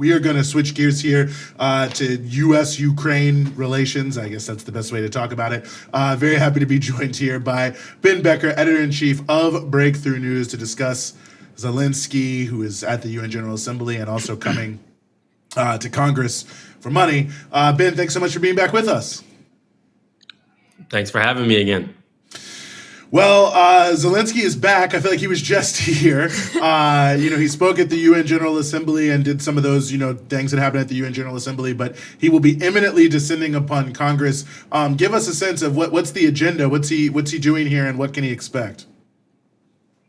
we are going to switch gears here to U.S.-Ukraine relations. I guess that's the best way to talk about it. Very happy to be joined here by Ben Becker, editor-in-chief of Breakthrough News, to discuss Zelensky, who is at the UN General Assembly and also coming to Congress for money. Ben, thanks so much for being back with us. Thanks for having me again. Well, Zelensky is back. I feel like he was just here. He spoke at the UN General Assembly and did some of those, things that happened at the UN General Assembly, but he will be imminently descending upon Congress. Give us a sense of what's the agenda, what's he doing here, and what can he expect?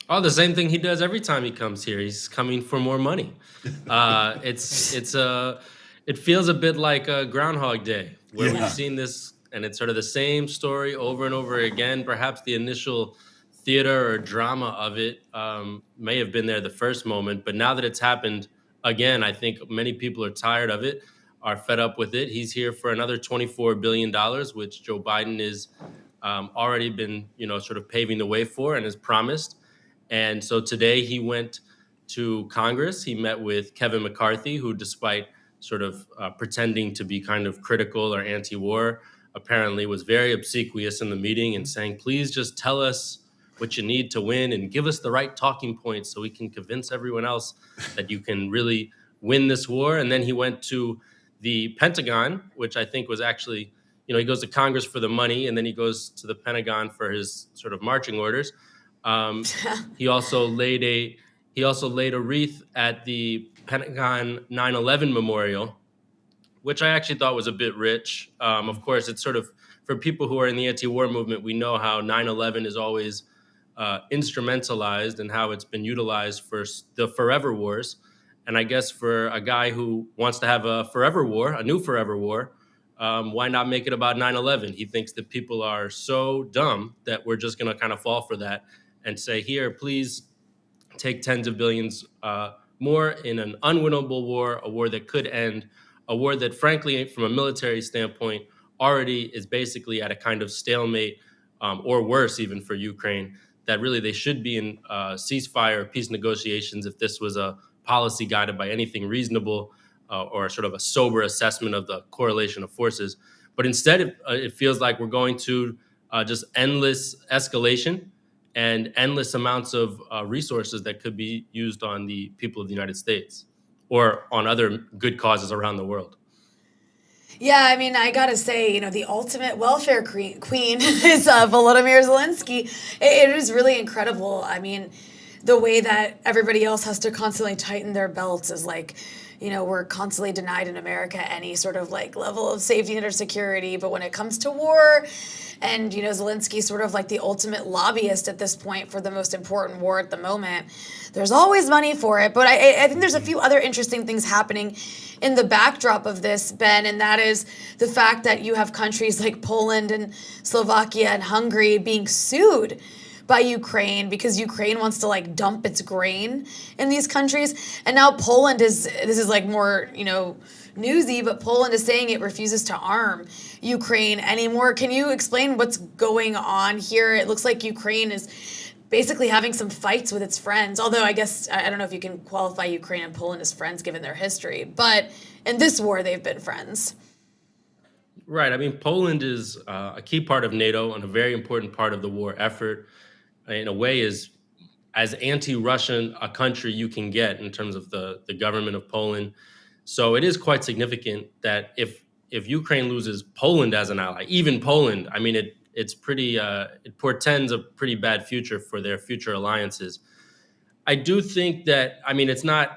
Oh, the same thing he does every time he comes here. He's coming for more money. It feels a bit like a Groundhog Day, where we've seen this. And it's sort of the same story over and over again. Perhaps the initial theater or drama of it may have been there the first moment. But now that it's happened again, I think many people are tired of it, are fed up with it. He's here for another $24 billion, which Joe Biden is already been, sort of paving the way for and has promised. And so today he went to Congress. He met with Kevin McCarthy, who, despite sort of pretending to be kind of critical or anti-war, apparently was very obsequious in the meeting and saying, please just tell us what you need to win and give us the right talking points so we can convince everyone else that you can really win this war. And then he went to the Pentagon, which I think was actually, he goes to Congress for the money and then he goes to the Pentagon for his sort of marching orders. He also laid a wreath at the Pentagon 9/11 memorial, which I actually thought was a bit rich. Of course, it's sort of, for people who are in the anti-war movement, we know how 9/11 is always instrumentalized and how it's been utilized for the forever wars. And I guess for a guy who wants to have a forever war, a new forever war, why not make it about 9/11? He thinks that people are so dumb that we're just going to kind of fall for that and say, here, please take tens of billions more in an unwinnable war, a war that could end, a war that, frankly, from a military standpoint, already is basically at a kind of stalemate, or worse even for Ukraine, that really they should be in ceasefire, peace negotiations if this was a policy guided by anything reasonable or sort of a sober assessment of the correlation of forces. But instead, it feels like we're going to just endless escalation and endless amounts of resources that could be used on the people of the United States or on other good causes around the world. Yeah, I mean, I gotta say, the ultimate welfare queen is Volodymyr Zelensky. It is really incredible. I mean, the way that everybody else has to constantly tighten their belts is like, we're constantly denied in America any sort of like level of safety net or security. But when it comes to war, and, Zelensky's sort of like the ultimate lobbyist at this point for the most important war at the moment, there's always money for it. But I think there's a few other interesting things happening in the backdrop of this, Ben, and that is the fact that you have countries like Poland and Slovakia and Hungary being sued by Ukraine because Ukraine wants to like dump its grain in these countries. And now Poland this is like more, newsy, but Poland is saying it refuses to arm Ukraine anymore. Can you explain what's going on here? It looks like Ukraine is basically having some fights with its friends, although I guess, I don't know if you can qualify Ukraine and Poland as friends given their history, but in this war, they've been friends. Right. I mean, Poland is a key part of NATO and a very important part of the war effort. In a way, is as anti-Russian a country you can get in terms of the government of Poland. So it is quite significant that if Ukraine loses Poland as an ally, even Poland, I mean, it's pretty, it portends a pretty bad future for their future alliances. I do think that, I mean, it's not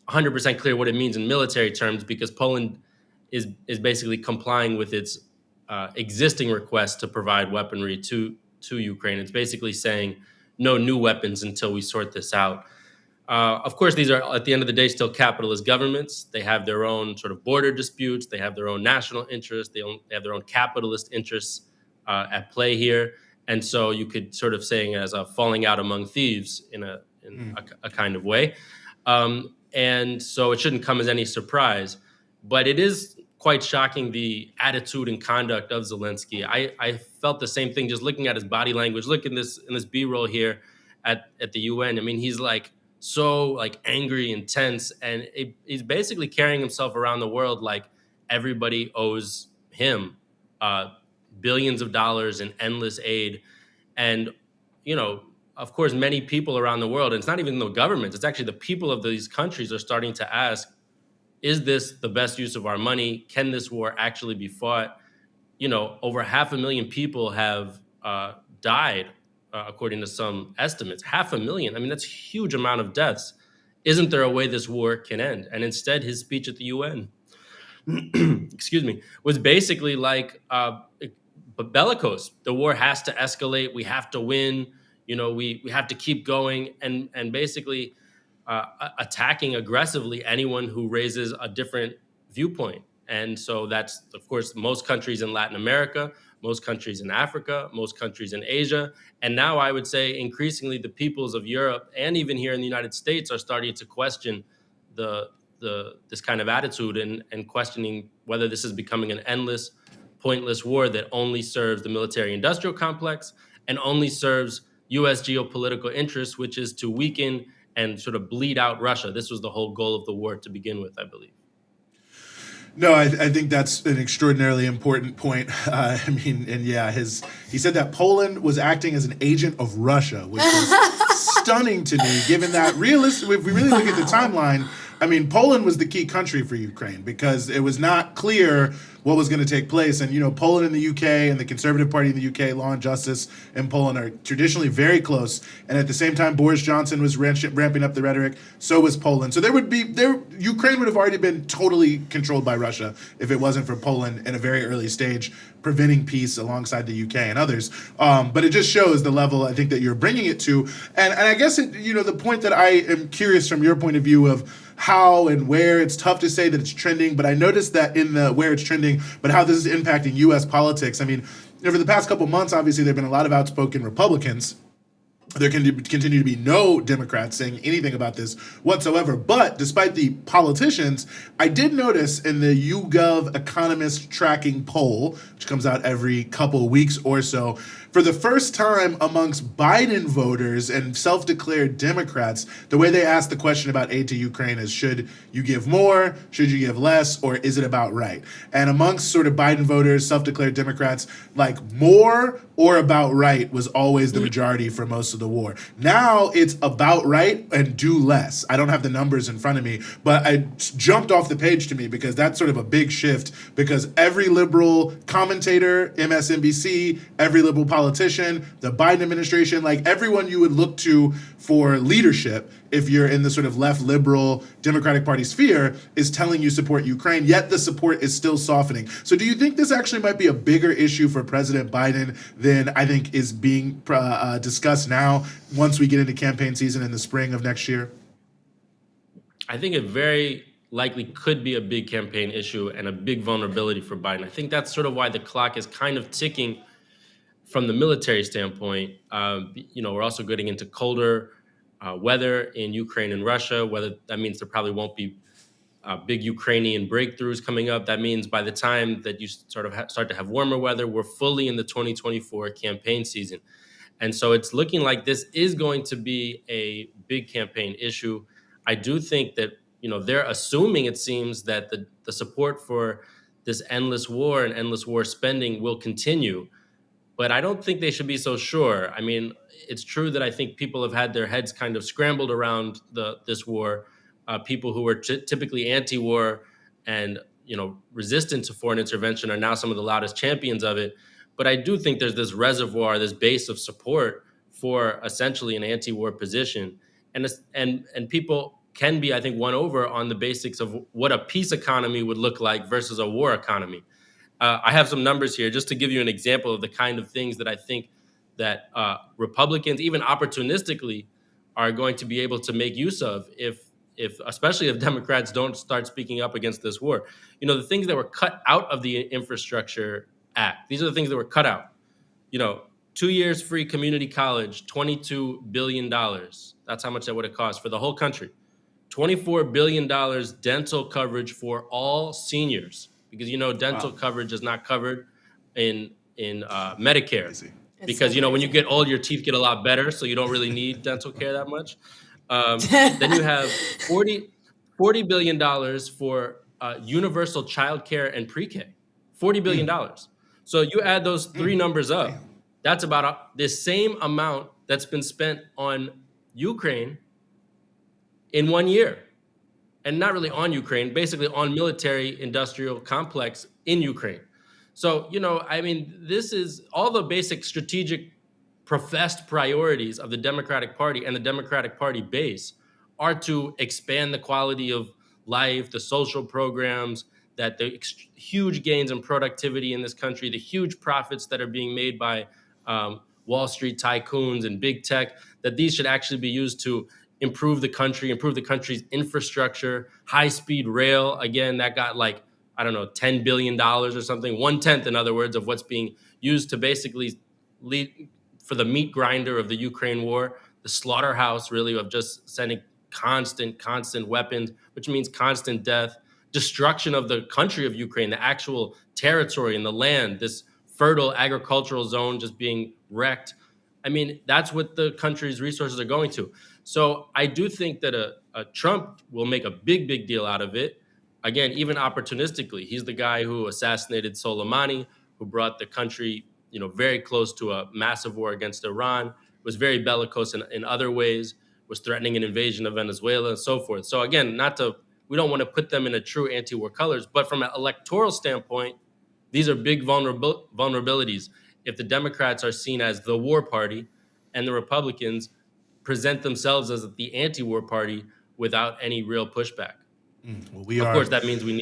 100% clear what it means in military terms because Poland is basically complying with its existing request to provide weaponry to Ukraine. It's basically saying no new weapons until we sort this out. Of course, these are, at the end of the day, still capitalist governments. They have their own sort of border disputes. They have their own national interests. They have their own capitalist interests at play here. And so you could sort of saying as a falling out among thieves in a kind of way. And so it shouldn't come as any surprise. But it is quite shocking, the attitude and conduct of Zelensky. I felt the same thing just looking at his body language. Look in this B-roll here at the UN. I mean, he's like so like angry and tense, and he's basically carrying himself around the world like everybody owes him uh, billions of dollars in endless aid. And, you know, of course, many people around the world, and it's not even the governments, it's actually the people of these countries are starting to ask, is this the best use of our money? Can this war actually be fought? You know, over 500,000 people have died, according to some estimates. 500,000. I mean, that's a huge amount of deaths. Isn't there a way this war can end? And instead, his speech at the UN, excuse me, was basically like bellicose. The war has to escalate. We have to win. You know, we have to keep going, and basically attacking aggressively anyone who raises a different viewpoint. And so that's, of course, most countries in Latin America, most countries in Africa, most countries in Asia. And now I would say increasingly the peoples of Europe and even here in the United States are starting to question this kind of attitude, and questioning whether this is becoming an endless, pointless war that only serves the military industrial complex and only serves US geopolitical interests, which is to weaken and sort of bleed out Russia. This was the whole goal of the war to begin with, I believe. No, I think that's an extraordinarily important point. I mean, and yeah, he said that Poland was acting as an agent of Russia, which is stunning to me, given that realistically, if we really look at the timeline, I mean, Poland was the key country for Ukraine because it was not clear what was going to take place. And, you know, Poland and the UK and the Conservative Party in the UK, Law and Justice in Poland are traditionally very close. And at the same time, Boris Johnson was ramping up the rhetoric. So was Poland. So Ukraine would have already been totally controlled by Russia if it wasn't for Poland in a very early stage, preventing peace alongside the UK and others. But it just shows the level, I think, that you're bringing it to. And I guess, the point that I am curious from your point of view of how and where, it's tough to say that it's trending, but I noticed that in the where it's trending, but how this is impacting U.S. politics. I mean, for the past couple months, obviously, there have been a lot of outspoken Republicans. There can continue to be no Democrats saying anything about this whatsoever. But despite the politicians, I did notice in the YouGov Economist tracking poll, which comes out every couple weeks or so, for the first time amongst Biden voters and self-declared Democrats, the way they asked the question about aid to Ukraine is, should you give more, should you give less, or is it about right? And amongst sort of Biden voters, self-declared Democrats, like more or about right was always the majority for most of the war. Now it's about right and do less. I don't have the numbers in front of me, but it jumped off the page to me because that's sort of a big shift, because every liberal commentator, MSNBC, every liberal politician, the Biden administration, like everyone you would look to for leadership if you're in the sort of left liberal Democratic Party sphere, is telling you support Ukraine, yet the support is still softening. So do you think this actually might be a bigger issue for President Biden than I think is being discussed now once we get into campaign season in the spring of next year? I think it very likely could be a big campaign issue and a big vulnerability for Biden. I think that's sort of why the clock is kind of ticking from the military standpoint. We're also getting into colder weather in Ukraine and Russia. Whether that means there probably won't be big Ukrainian breakthroughs coming up. That means by the time that you sort of start to have warmer weather, we're fully in the 2024 campaign season. And so it's looking like this is going to be a big campaign issue. I do think that, they're assuming, it seems, that the support for this endless war and endless war spending will continue. But I don't think they should be so sure. I mean, it's true that I think people have had their heads kind of scrambled around this war. People who were typically anti-war and resistant to foreign intervention are now some of the loudest champions of it. But I do think there's this reservoir, this base of support for essentially an anti-war position, and people can be, I think, won over on the basics of what a peace economy would look like versus a war economy. I have some numbers here just to give you an example of the kind of things that I think that Republicans, even opportunistically, are going to be able to make use of especially if Democrats don't start speaking up against this war. The things that were cut out of the Infrastructure Act, these are the things that were cut out. 2 years free community college, $22 billion. That's how much that would have cost for the whole country. $24 billion dental coverage for all seniors, because dental coverage is not covered in Medicare. Because when you get old, your teeth get a lot better, so you don't really need dental care that much. Then you have $40 billion for universal childcare and pre-K. $40 billion. So you add those three numbers up, that's about the same amount that's been spent on Ukraine in 1 year. And not really on Ukraine, basically on military industrial complex in Ukraine. So, I mean, this is all the basic strategic professed priorities of the Democratic Party and the Democratic Party base are to expand the quality of life, the social programs, that the huge gains in productivity in this country, the huge profits that are being made by Wall Street tycoons and big tech, that these should actually be used to improve the country, improve the country's infrastructure, high-speed rail. Again, that got $10 billion or something, 1/10, in other words, of what's being used to basically lead for the meat grinder of the Ukraine war, the slaughterhouse really of just sending constant weapons, which means constant death, destruction of the country of Ukraine, the actual territory and the land, this fertile agricultural zone just being wrecked. I mean, that's what the country's resources are going to. So I do think that a Trump will make a big deal out of it. Again, even opportunistically, he's the guy who assassinated Soleimani, who brought the country, very close to a massive war against Iran, was very bellicose in other ways, was threatening an invasion of Venezuela and so forth. So again, we don't want to put them in a true anti-war colors, but from an electoral standpoint, these are big vulnerabilities. If the Democrats are seen as the war party and the Republicans present themselves as the anti-war party without any real pushback. Of course, that means we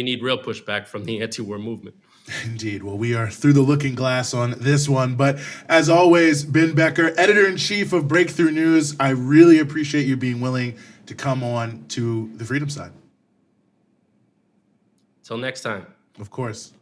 need real pushback from the anti-war movement. Indeed. Well, we are through the looking glass on this one. But as always, Ben Becker, Editor-in-Chief of Breakthrough News, I really appreciate you being willing to come on to the Freedom Side. Till next time. Of course.